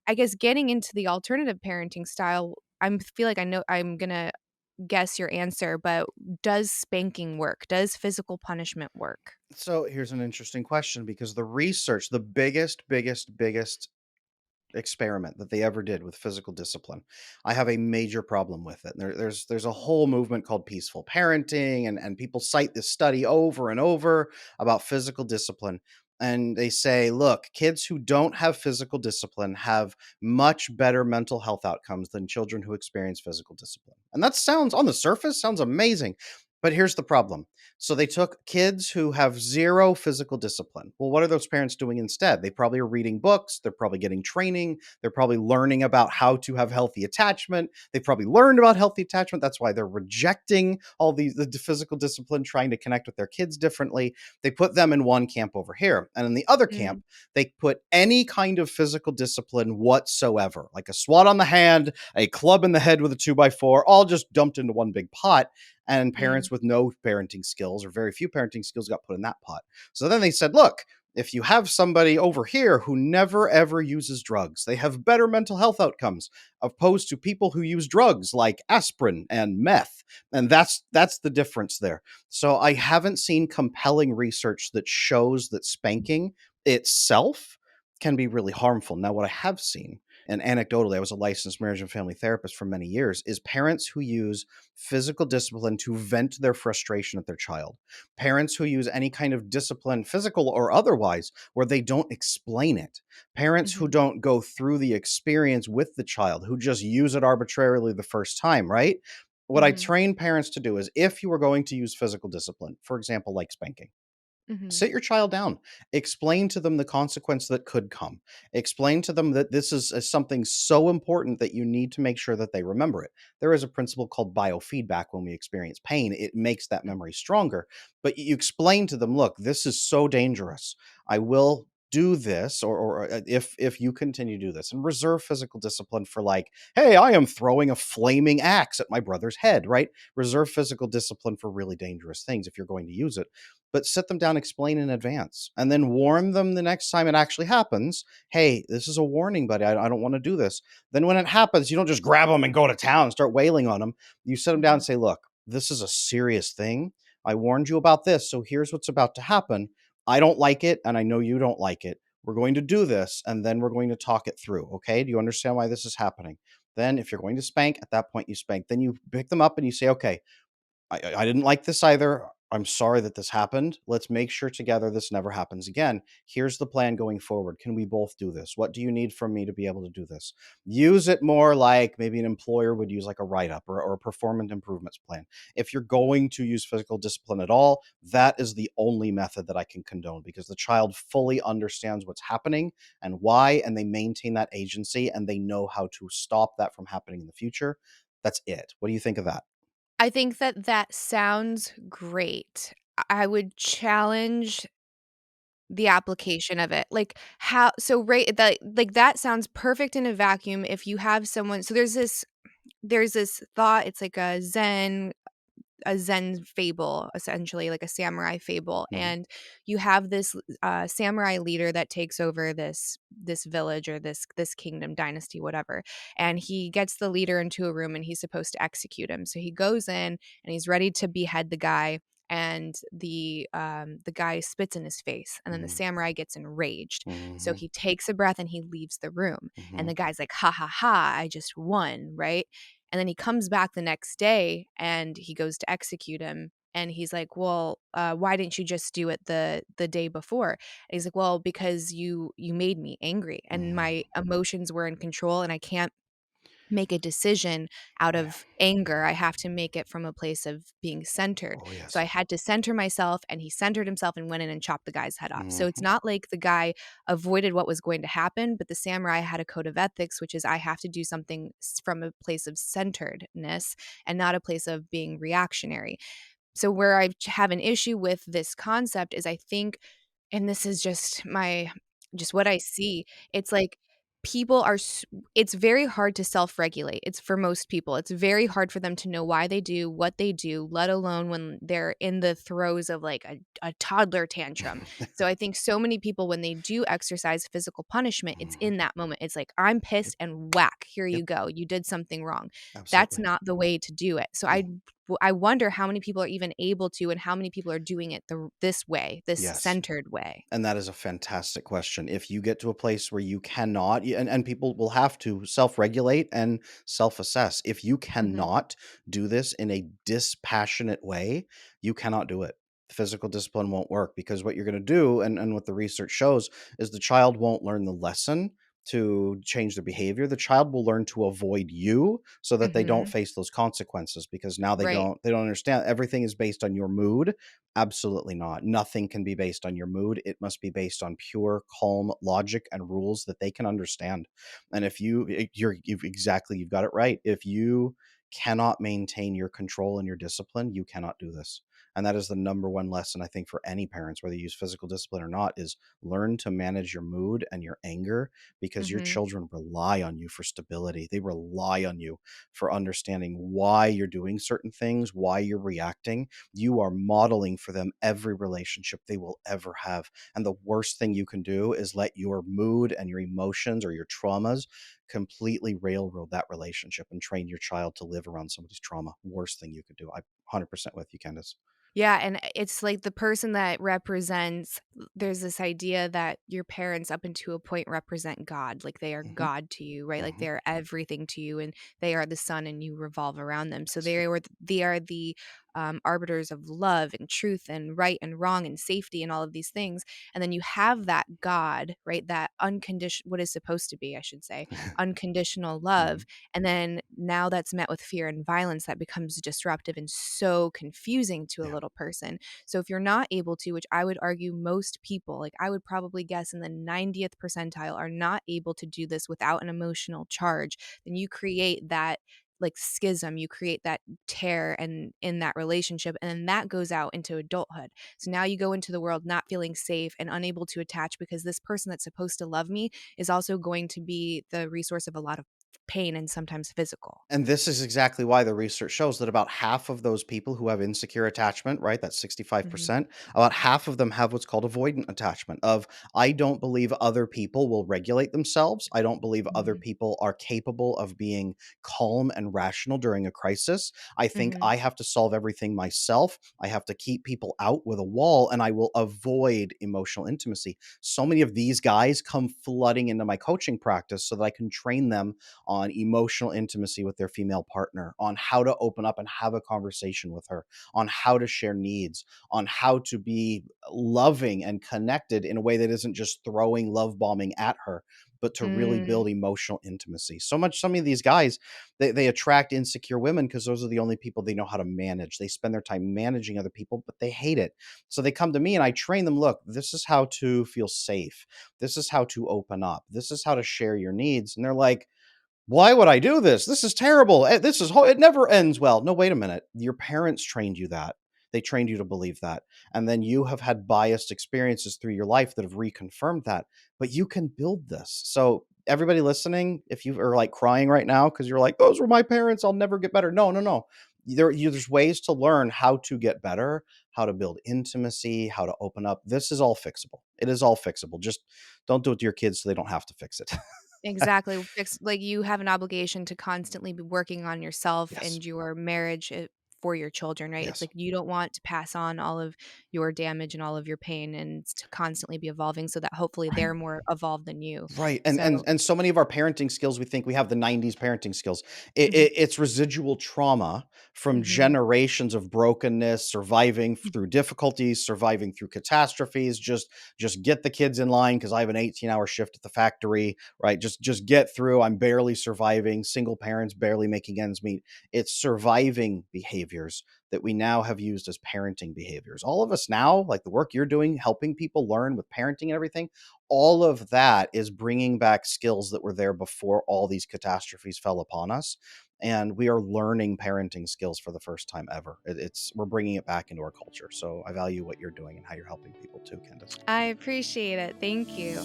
I guess getting into the alternative parenting style, I feel like I know I'm gonna guess your answer, but does spanking work? Does physical punishment work? So here's an interesting question because the research, the biggest experiment that they ever did with physical discipline. I have a major problem with it. There's a whole movement called peaceful parenting, and people cite this study over and over about physical discipline. And they say, look, kids who don't have physical discipline have much better mental health outcomes than children who experience physical discipline. And that sounds on the surface sounds amazing. But here's the problem. So they took kids who have zero physical discipline. Well, what are those parents doing instead? They probably are reading books, they're probably getting training, they're probably learning about how to have healthy attachment. They've probably learned about healthy attachment. That's why they're rejecting all the physical discipline, trying to connect with their kids differently. They put them in one camp over here. And in the other Mm, camp, they put any kind of physical discipline whatsoever, like a swat on the hand, a club in the head with a 2x4, all just dumped into one big pot. And mm, parents with no parenting skills or very few parenting skills got put in that pot. So then they said, look, if you have somebody over here who never ever uses drugs, they have better mental health outcomes opposed to people who use drugs like aspirin and meth. And that's the difference there. So I haven't seen compelling research that shows that spanking itself can be really harmful. Now, what I have seen, and anecdotally, I was a licensed marriage and family therapist for many years, is parents who use physical discipline to vent their frustration at their child. Parents who use any kind of discipline, physical or otherwise, where they don't explain it. Parents who mhm, don't go through the experience with the child, who just use it arbitrarily the first time, right? What I mhm, train parents to do is if you are going to use physical discipline, for example, like spanking, mhm, sit your child down, explain to them the consequence that could come, explain to them that this is something so important that you need to make sure that they remember it. There is a principle called biofeedback. When we experience pain, it makes that memory stronger, but you explain to them, look, this is so dangerous, I will do this, or if you continue to do this, and reserve physical discipline for, like, hey, I am throwing a flaming axe at my brother's head, right? Reserve physical discipline for really dangerous things if you're going to use it, but sit them down, explain in advance, and then warn them the next time it actually happens. Hey, this is a warning, buddy. I don't want to do this. Then when it happens, you don't just grab them and go to town and start wailing on them. You sit them down and mhm. say, look, this is a serious thing. I warned you about this. So here's what's about to happen. I don't like it, and I know you don't like it. We're going to do this, and then we're going to talk it through. Okay. Do you understand why this is happening? Then, if you're going to spank, at that point, you spank. Then you pick them up and you say, okay, I didn't like this either. I'm sorry that this happened. Let's make sure together this never happens again. Here's the plan going forward. Can we both do this? What do you need from me to be able to do this? Use it more like maybe an employer would use, like a write up or a performance improvements plan. If you're going to use physical discipline at all, that is the only method that I can condone because the child fully understands what's happening and why, and they maintain that agency and they know how to stop that from happening in the future. That's it. What do you think of that? I think that that sounds great. I would challenge the application of it. Like, how so right that like, that sounds perfect in a vacuum if you have someone so there's this thought, it's like a Zen fable, essentially, like a samurai fable, Mhm. and you have this, samurai leader that takes over this village or this kingdom, dynasty, whatever, and he gets the leader into a room, and he's supposed to execute him. So he goes in, and he's ready to behead the guy, and the guy spits in his face, and then the Mhm. samurai gets enraged. So Mhm. he takes a breath, and he leaves the room, and Mhm. the guy's like, "Ha ha ha, I just won," right? And then he comes back the next day and he goes to execute him. And he's like, "Well, why didn't you just do it the day before?" And he's like, "Well, because you made me angry, and Mhm. my emotions were in control, and I can't make a decision out Yeah. of anger. I have to make it from a place of being centered." Oh, So I yes. had to center myself, and he centered himself and went in and chopped the guy's head off. So it's Mhm. not like the guy avoided what was going to happen, but the samurai had a code of ethics, which is I have to do something from a place of centeredness and not a place of being reactionary. So where I have an issue with this concept is I think, and this is just what I see, it's like people are it's very hard to self-regulate. It's for most people. It's very hard for them to know why they do what they do, let alone when they're in the throes of like a toddler tantrum. So I think so many people when they do exercise physical punishment, it's Mhm. in that moment. It's like I'm Yep, pissed and whack, here yep, you go. You did something wrong. That's absolutely. not the way to do it. So No. I wonder how many people are even able to and how many people are doing it this way, this Yes. centered way. And that is a fantastic question. If you get to a place where you cannot, and people will have to self regulate and self assess, if you Mhm. cannot do this in a dispassionate way, you cannot do it. Physical discipline won't work because what you're going to do, and what the research shows, is the child won't learn the lesson to change their behavior. The child will learn to avoid you so that they don't Mhm. face those consequences because now Right. they don't understand everything is based on your mood. Absolutely not. Nothing can be based on your mood. It must be based on pure, calm logic and rules that they can understand. And if you've got it right. If you cannot maintain your control and your discipline, you cannot do this. And that is the number one lesson I think for any parents, whether you use physical discipline or not, is learn to manage your mood and your anger because your Mhm. children rely on you for stability. They rely on you for understanding why you're doing certain things, why you're reacting. You are modeling for them every relationship they will ever have. And the worst thing you can do is let your mood and your emotions or your traumas completely railroad that relationship and train your child to live around somebody's trauma. Worst thing you could do. I 100% with you, Candace. Yeah, and it's like the person that represents there's this idea that your parents up until a point represent God, like they are Hmm. God to you, right? Like Hmm. they're everything to you and they are the sun and you revolve around them. So That's true. they are the arbiters of love and truth and right and wrong and safety and all of these things. And then you have that God, right? That unconditional, what is supposed to be, I should say, unconditional love. Hmm. And then now that's met with fear and violence that becomes disruptive and so confusing to a Yeah. little person. So if you're not able to, which I would argue most people, like I would probably guess in the 90th percentile, are not able to do this without an emotional charge, then you create that like schism, you create that tear and in that relationship, and then that goes out into adulthood. So now you go into the world not feeling safe and unable to attach because this person that's supposed to love me is also going to be the resource of a lot of pain and sometimes physical. And this is exactly why the research shows that about half of those people who have insecure attachment, right? That's Mhm. 65%. About half of them have what's called avoidant attachment of I don't believe other people will regulate themselves. I don't believe other Mhm. people are capable of being calm and rational during a crisis. I think Mhm. I have to solve everything myself. I have to keep people out with a wall and I will avoid emotional intimacy. So many of these guys come flooding into my coaching practice so that I can train them on emotional intimacy with their female partner, on how to open up and have a conversation with her, on how to share needs, on how to be loving and connected in a way that isn't just throwing love bombing at her, but to really Mm. build emotional intimacy. So much, some of these guys, they attract insecure women because those are the only people they know how to manage. They spend their time managing other people, but they hate it. So they come to me and I train them look, this is how to feel safe. This is how to open up. This is how to share your needs. And they're like, why would I do this? This is terrible. It never ends well. No, wait a minute. Your parents trained you that. They trained you to believe that. And then you have had biased experiences through your life that have reconfirmed that. But you can build this. So, everybody listening, if you are like crying right now because you're like, those were my parents, I'll never get better. No, no, no. There's ways to learn how to get better, how to build intimacy, how to open up. This is all fixable. It is all fixable. Just don't do it to your kids so they don't have to fix it. Exactly. Like you have an obligation to constantly be working on yourself Yes. and your marriage for your children, right? It's Yes. like you don't want to pass on all of your damage and all of your pain and to constantly be evolving so that hopefully Right. they're more evolved than you. Right, and So, so many of our parenting skills, we think we have the '90s parenting skills. mhm, It's residual trauma from mhm, generations of brokenness, surviving through difficulties, surviving through catastrophes. Just get the kids in line because I have an 18-hour shift at the factory, right? Just get through. I'm barely surviving. Single parents barely making ends meet. It's surviving behaviors that we now have used as parenting behaviors. All of us now, like the work you're doing, helping people learn with parenting and everything, all of that is bringing back skills that were there before all these catastrophes fell upon us. And we are learning parenting skills for the first time ever. We're bringing it back into our culture. So I value what you're doing and how you're helping people too, Candace. I appreciate it. Thank you.